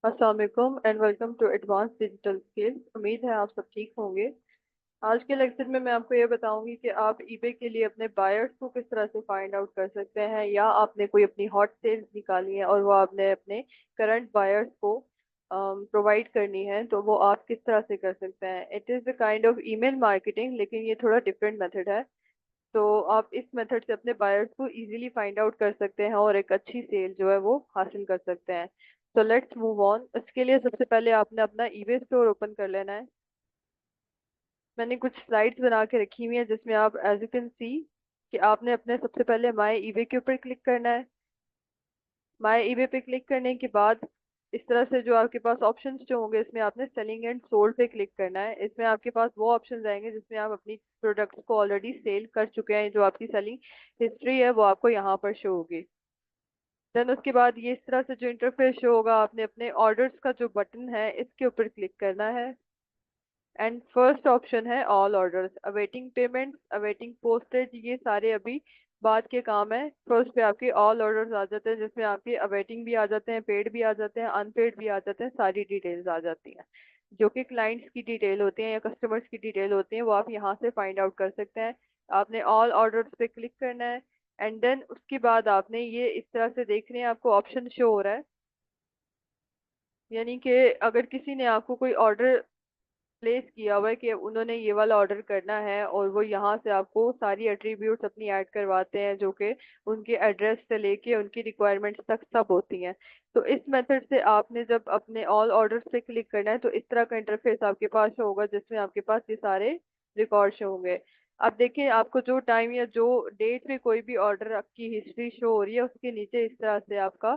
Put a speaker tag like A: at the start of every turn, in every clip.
A: अस्सलाम वालेकुम and welcome to advance digital skills. उम्मीद है आप सब ठीक होंगे। आज के लेक्चर में मैं आपको ये बताऊंगी कि आप ईबे के लिए अपने बायर्स को किस तरह से फाइंड आउट कर सकते हैं, या आपने कोई अपनी हॉट सेल्स निकाली है और वो आपने अपने करंट बायर्स को प्रोवाइड करनी है, तो वो आप किस तरह से कर सकते हैं। It is the kind of email marketing, लेकिन ये थोड़ा डिफरेंट मेथड है। तो आप इस मेथड से अपने बायर्स को इजीली फाइंड आउट कर सकते हैं और एक अच्छी सेल जो है वो हासिल कर सकते हैं। तो लेट्स मूव ऑन। इसके लिए सबसे पहले आपने अपना ईबे स्टोर ओपन कर लेना है। मैंने कुछ स्लाइड्स बना के रखी हुई हैं जिसमें आप एज यू कैन सी कि आपने अपने सबसे पहले माई ईबे के ऊपर क्लिक करना है। माई ईबे पे क्लिक करने के बाद इस तरह से जो आपके पास ऑप्शंस जो होंगे, इसमें आपने सेलिंग एंड सोल्ड पे क्लिक करना है। इसमें आपके पास वो ऑप्शंस आएंगे जिसमें आप अपनी प्रोडक्ट्स को ऑलरेडी सेल कर चुके हैं। जो आपकी सेलिंग हिस्ट्री है वो आपको यहाँ पर शो होगी। देन उसके बाद ये इस तरह से जो इंटरफेस शो होगा, आपने अपने ऑर्डर्स का जो बटन है इसके ऊपर क्लिक करना है। एंड फर्स्ट ऑप्शन है all orders, awaiting payment, awaiting postage, ये सारे अभी बाद के काम है। फर्स्ट पे आपके ऑल ऑर्डर्स आ जाते हैं जिसमें आपके अवेटिंग भी आ जाते हैं, पेड भी आ जाते हैं, अनपेड भी आ जाते हैं, सारी डिटेल्स आ जाती हैं। जो कि क्लाइंट्स की डिटेल होती हैं या कस्टमर्स की डिटेल होती हैं, वो आप यहाँ से फाइंड आउट कर सकते हैं। आपने ऑल ऑर्डर्स पे क्लिक करना है। एंड देन उसके बाद आपने ये इस तरह से देख रहे हैं, आपको ऑप्शन शो हो रहा है। यानी कि अगर किसी ने आपको कोई ऑर्डर प्लेस किया हुआ है कि उन्होंने ये वाला ऑर्डर करना है, और वो यहाँ से आपको सारी एट्रीब्यूट्स अपनी ऐड करवाते हैं जो कि उनके एड्रेस से लेके उनकी रिक्वायरमेंट्स तक सब होती हैं। तो इस मेथड से आपने जब अपने ऑल ऑर्डर्स पे क्लिक करना है तो इस तरह का इंटरफेस आपके पास शो होगा जिसमें आपके पास ये सारे रिकॉर्ड शो होंगे। अब देखिए, आपको जो टाइम या जो डेट पे कोई भी ऑर्डर की हिस्ट्री शो हो रही है उसके नीचे इस तरह से आपका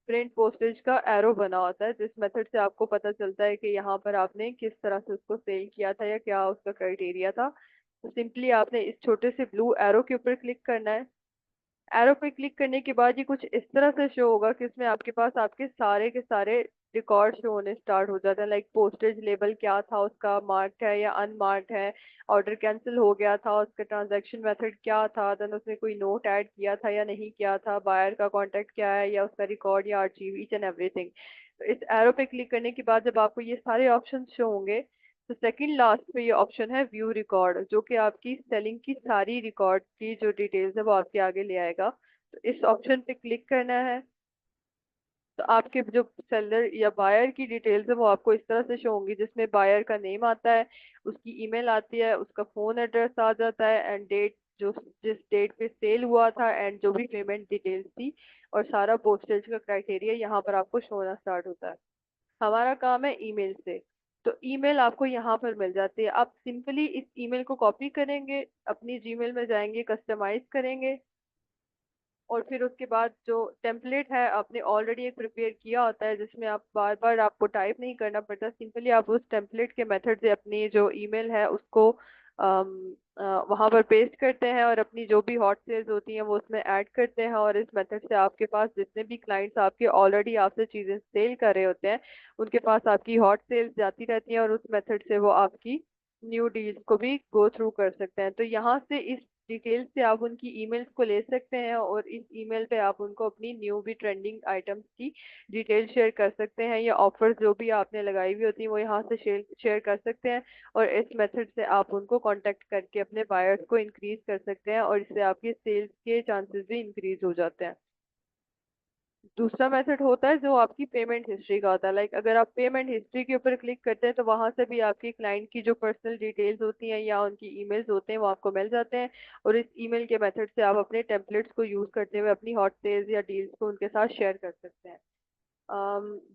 A: प्रिंट पोस्टेज का एरो बना होता है, जिस मेथड से आपको पता चलता है कि यहाँ पर आपने किस तरह से उसको सेल किया था या क्या उसका क्राइटेरिया था। तो सिंपली आपने इस छोटे से ब्लू एरो के ऊपर क्लिक करना है। एरो पे क्लिक करने के बाद ये कुछ इस तरह से शो होगा कि इसमें आपके पास आपके सारे के सारे रिकॉर्ड शो होने स्टार्ट हो जाते हैं। लाइक पोस्टेज लेवल क्या था, उसका मार्क्ड है या अनमार्क्ड है, ऑर्डर कैंसिल हो गया था, उसका ट्रांजैक्शन मेथड क्या था, देन उसने कोई नोट ऐड किया था या नहीं किया था, बायर का कॉन्टेक्ट क्या है या उसका रिकॉर्ड या आर्चीव, ईच एंड एवरीथिंग। तो इस एरो पे क्लिक करने के बाद जब आपको ये सारे ऑप्शन शो होंगे, तो सेकंड लास्ट पे ये ऑप्शन है व्यू रिकॉर्ड, जो कि आपकी सेलिंग की सारी रिकॉर्ड की जो डिटेल्स है वो आपके आगे ले आएगा। तो इस ऑप्शन पे क्लिक करना है। तो आपके जो सेलर या बायर की डिटेल्स है वो आपको इस तरह से शो होंगी, जिसमें बायर का नेम आता है, उसकी ईमेल आती है, उसका फोन एड्रेस आ जाता है, एंड डेट, जो जिस डेट पे सेल हुआ था, एंड जो भी पेमेंट डिटेल्स थी, और सारा पोस्टेज का क्राइटेरिया यहाँ पर आपको शो होना स्टार्ट होता है। हमारा काम है ईमेल से। तो ईमेल आपको यहाँ पर मिल जाती है। आप सिंपली इस ईमेल को कॉपी करेंगे, अपनी जीमेल में जाएंगे, कस्टमाइज करेंगे, और फिर उसके बाद जो टेम्पलेट है आपने ऑलरेडी एक प्रिपेयर किया होता है जिसमें आप बार बार आपको टाइप नहीं करना पड़ता। सिंपली आप उस टेम्पलेट के मेथड से अपनी जो ईमेल है उसको वहां पर पेस्ट करते हैं, और अपनी जो भी हॉट सेल्स होती हैं वो उसमें ऐड करते हैं, और इस मेथड से आपके पास जितने भी क्लाइंट्स आपके ऑलरेडी आपसे चीजें सेल कर रहे होते हैं उनके पास आपकी हॉट सेल्स जाती रहती हैं, और उस मेथड से वो आपकी न्यू डील्स को भी गो थ्रू कर सकते हैं। तो यहाँ से इस डिटेल्स से आप उनकी ईमेल्स को ले सकते हैं, और इस ईमेल पे आप उनको अपनी न्यू भी ट्रेंडिंग आइटम्स की डिटेल शेयर कर सकते हैं, या ऑफर्स जो भी आपने लगाई हुई होती हैं वो यहाँ से शेयर शेयर कर सकते हैं। और इस मेथड से आप उनको कांटेक्ट करके अपने बायर्स को इंक्रीज कर सकते हैं, और इससे आपके सेल्स के चांसेस भी इंक्रीज हो जाते हैं। दूसरा मेथड होता है जो आपकी पेमेंट हिस्ट्री का होता है। लाइक अगर आप पेमेंट हिस्ट्री के ऊपर क्लिक करते हैं तो वहां से भी आपकी क्लाइंट की जो पर्सनल डिटेल्स होती हैं या उनकी ईमेल्स होते हैं वो आपको मिल जाते हैं, और इस ईमेल के मेथड से आप अपने टेम्पलेट्स को यूज करते हुए अपनी हॉट सेल्स या डील्स को उनके साथ शेयर कर सकते हैं।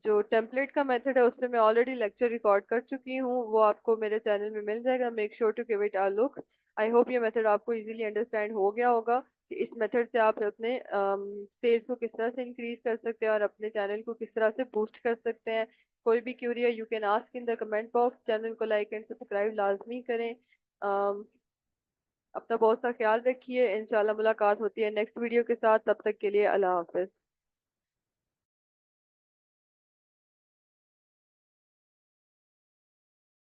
A: जो टेम्पलेट का मेथड है उसमें मैं ऑलरेडी लेक्चर रिकॉर्ड कर चुकी हूँ, वो आपको मेरे चैनल में मिल जाएगा। Make sure to give it a look. I hope ये मेथड आपको इजीली अंडरस्टैंड हो गया होगा कि इस मेथड से आप अपने सेल्स को किस तरह से इंक्रीज कर सकते हैं और अपने चैनल को किस तरह से बूस्ट कर सकते हैं। कोई भी क्यूरी है you can ask in the comment box. Channel को लाइक एंड सब्सक्राइब लाजमी करें। um, अपना बहुत सा ख्याल रखिए। इंशाल्लाह मुलाकात होती है नेक्स्ट वीडियो के साथ। तब तक के लिए अल्लाह हाफिज।